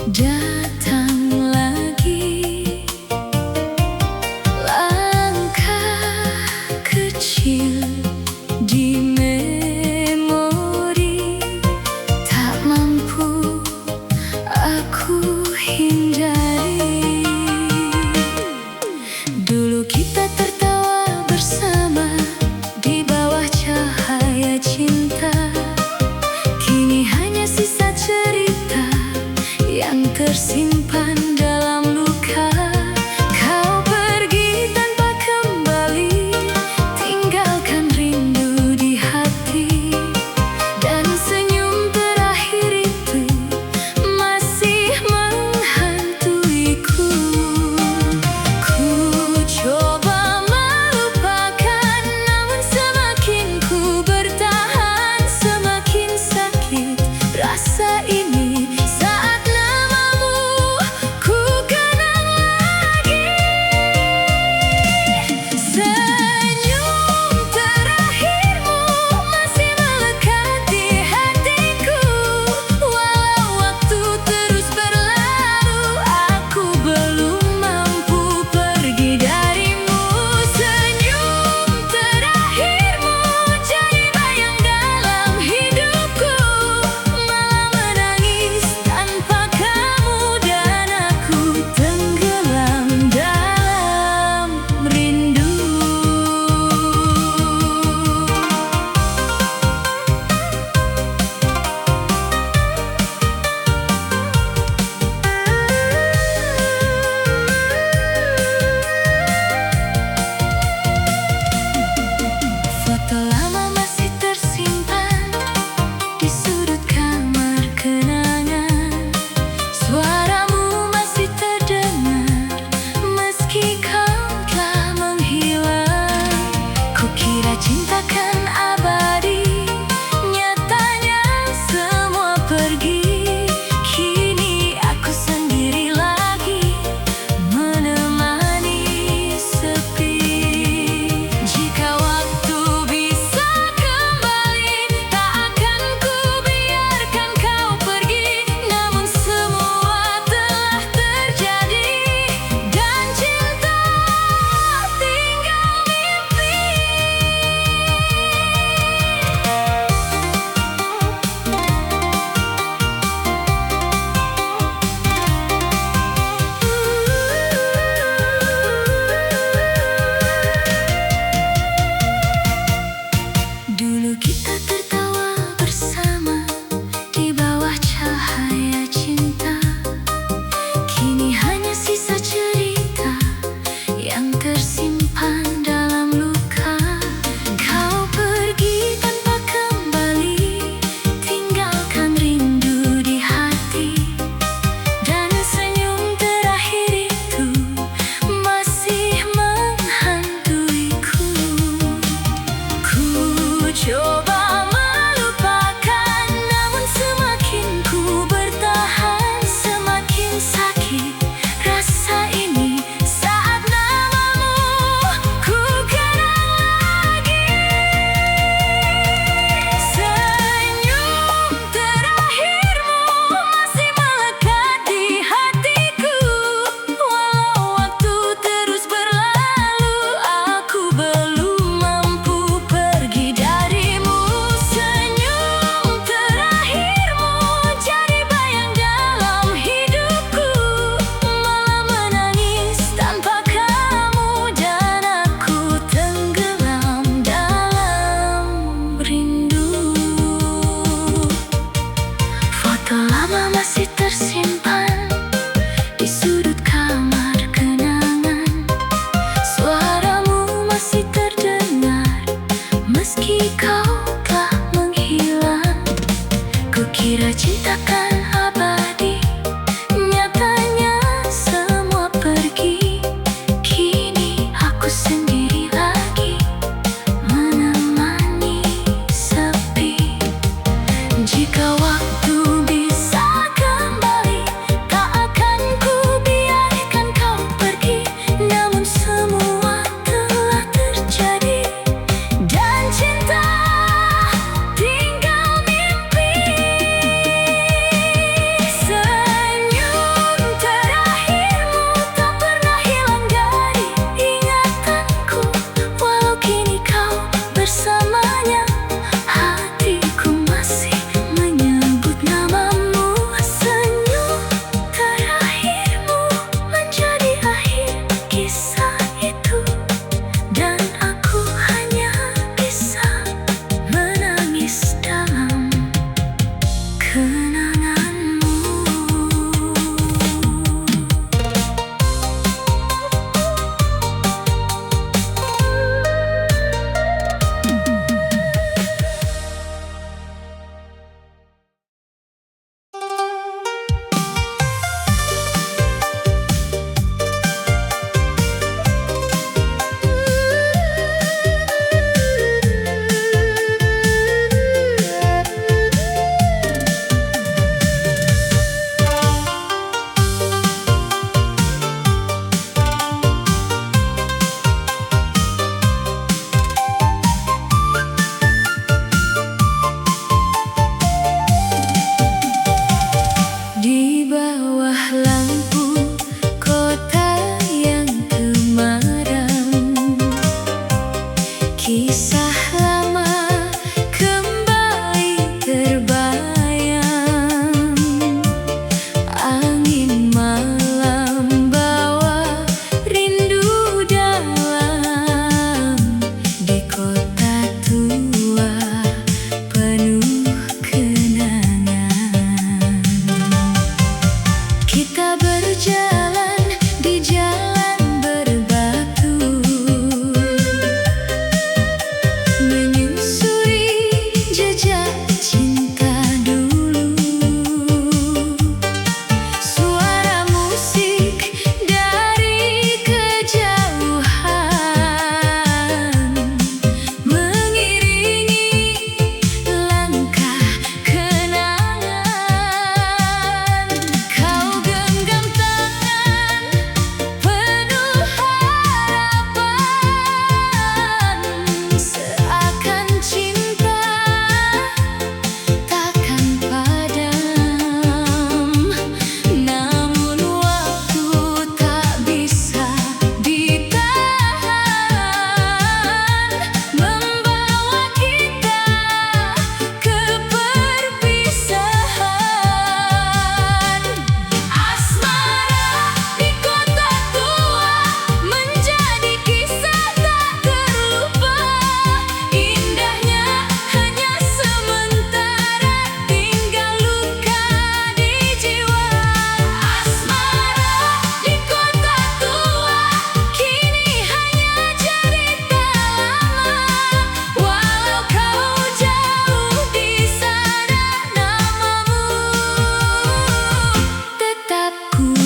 Datang lagi langkah kecil di memori, tak mampu aku hindari. Dulu kita tertawa bersama di bawah cahaya cinta, kini hanya sisa cerita yang tersimpan dalam luka. Kau pergi tanpa kembali, tinggalkan rindu di hati, dan senyum terakhir itu masih menghantuiku. Ku coba melupakan, namun semakin ku bertahan, semakin sakit rasa ini. Saat namamu ku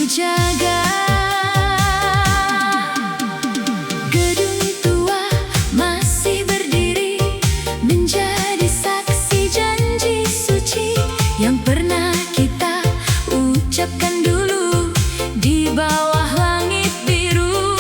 jaga. Gedung tua masih berdiri, menjadi saksi janji suci yang pernah kita ucapkan dulu di bawah langit biru.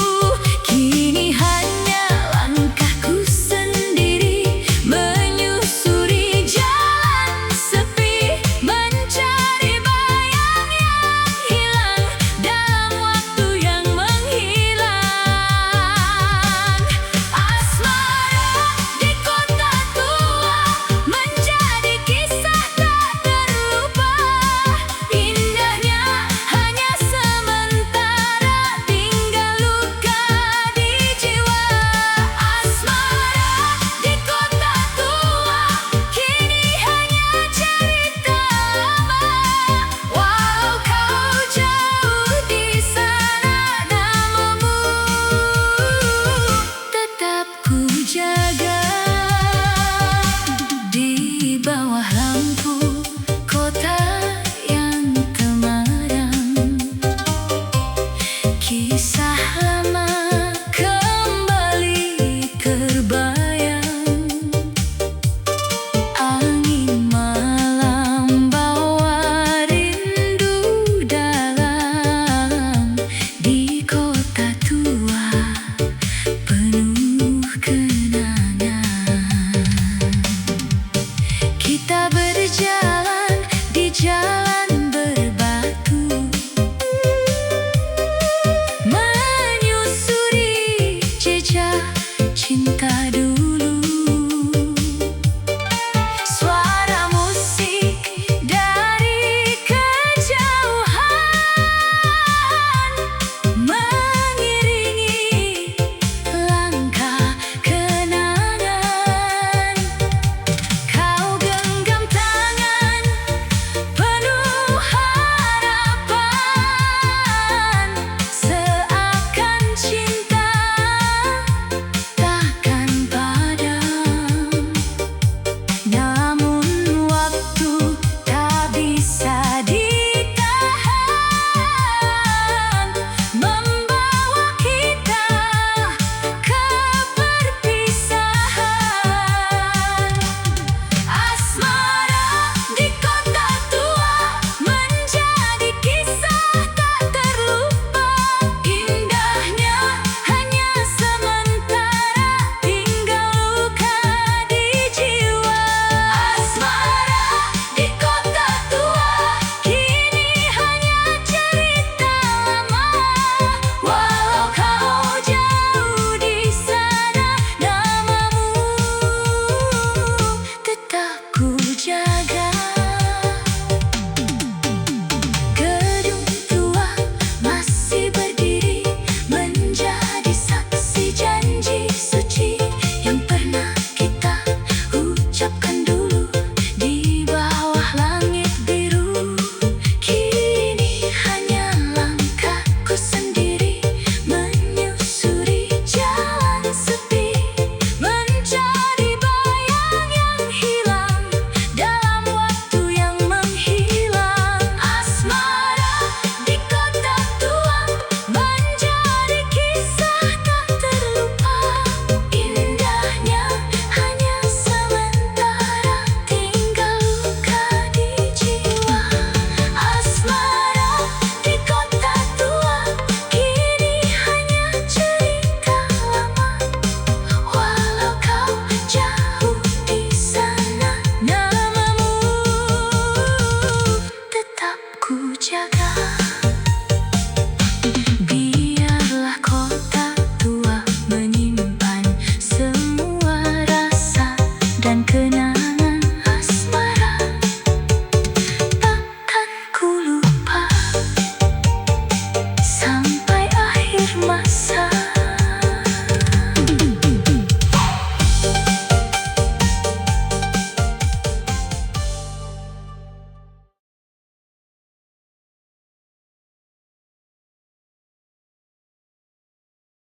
Kini hanya langkahku sendiri menyusuri jalan sepi, mencari bayang yang hilang dalam waktu yang menghilang. Asmara di kota tua menjadi kisah tak terlupa. Indahnya hanya sementara, tinggal luka di jiwa. Asmara di kota tua kini hanya cerita lama. Walau kau jauh di sana, namamu tetap ku jaga. Di bawah lampu kota yang temaram, kisah lama kembali terbayang. Angin malam bawa rindu dalam, di kota tua penuh kenangan. Kita berjalan di jalan berbatu, menyusuri jejak cinta dulu. Suara musik dari kejauhan mengiringi langkah kenangan. Kau genggam tangan penuh harapan, seakan cinta takkan padam. Namun waktu tak bisa ditahan, membawa kita ke perpisahan. Asmara di kota tua menjadi kisah tak terlupa. Indahnya hanya sementara, tinggal luka di jiwa. Asmara di kota tua kini hanya cerita lama. Walau kau jauh di sana, namamu tetap ku jaga. Gedung tua masih berdiri, menjadi saksi janji suci yang pernah kita ucapkan dulu di bawah langit biru. Kini hanya langkahku sendiri menyusuri jalan sepi, mencari bayang yang hilang dalam waktu yang menghilang. Asmara di kota tua menjadi kisah tak terlupa. Indahnya hanya sementara, tinggal luka di jiwa. Asmara di kota tua kini hanya cerita lama. Walau kau jauh di sana, namamu tetap ku jaga. Biarlah kota tua menyimpan semua rasa dan kenangan.